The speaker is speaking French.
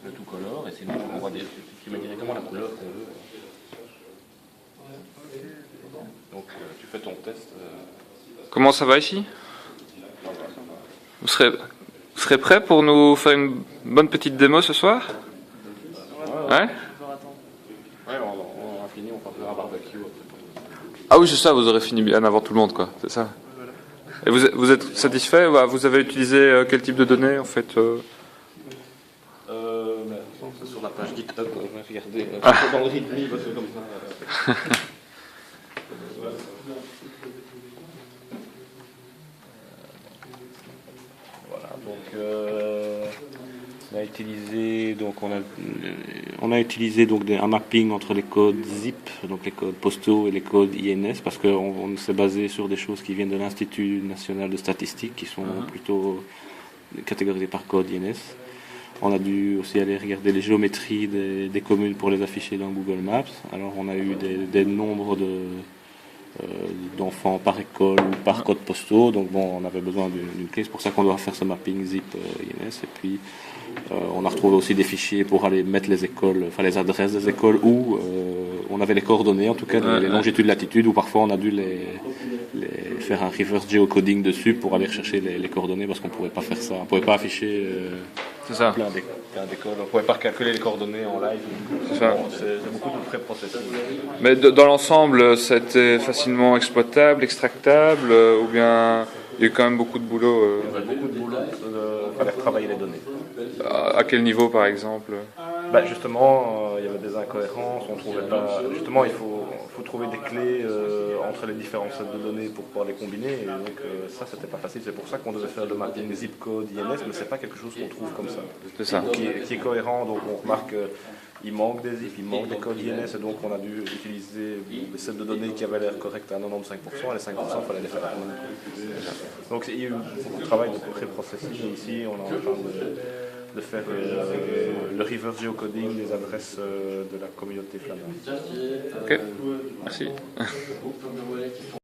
le tout color, et sinon on voit qui met directement la couleur qu'on veut. Donc tu fais ton test. Comment ça va ici? Vous serez prêt pour nous faire une bonne petite démo ce soir? Ouais? Ouais, on a fini, on va faire un barbecue. Ah oui, c'est ça, vous aurez fini bien avant tout le monde, quoi, c'est ça. Et vous êtes satisfait? Vous avez utilisé quel type de données, en fait? C'est sur la page GitHub, on va regarder dans le README, parce que comme ça. Voilà, donc on a utilisé donc un mapping entre les codes ZIP, donc les codes postaux et les codes INS, parce qu'on s'est basé sur des choses qui viennent de l'Institut national de statistique, qui sont plutôt catégorisées par code INS. On a dû aussi aller regarder les géométries des communes pour les afficher dans Google Maps. Alors on a eu des nombres d'enfants par école ou par code postaux. Donc bon, on avait besoin d'une clé. C'est pour ça qu'on doit faire ce mapping ZIP INS. Et puis on a retrouvé aussi des fichiers pour aller mettre les écoles, enfin les adresses des écoles où on avait les coordonnées, en tout cas les longitudes, latitudes, où parfois on a dû faire un reverse geocoding dessus pour aller rechercher les coordonnées, parce qu'on pouvait pas faire ça, on pouvait pas afficher plein d'écoles, on pouvait pas calculer les coordonnées en live. C'est beaucoup de pré-processing. Mais dans l'ensemble, c'était facilement exploitable, extractable, ou bien il y a eu quand même beaucoup de boulot? Il y avait beaucoup de boulot, il fallait retravailler les données. À quel niveau, par exemple? Justement, il y avait des incohérences, on trouvait pas. Justement, il faut trouver des clés entre les différents sets de données pour pouvoir les combiner. Et donc ça, c'était pas facile. C'est pour ça qu'on devait faire le mapping zip code INS, mais c'est pas quelque chose qu'on trouve comme ça. C'est ça. Qui est cohérent. Donc on remarque qu'il manque des zip, il manque des codes INS, et donc on a dû utiliser des sets de données qui avaient l'air corrects à 95%, et les 5%, il fallait les faire à nous. Donc il y a eu beaucoup de travail de pré-processing. Ici, on est en train de faire le reverse geocoding des adresses de la communauté flamande. Ok, merci.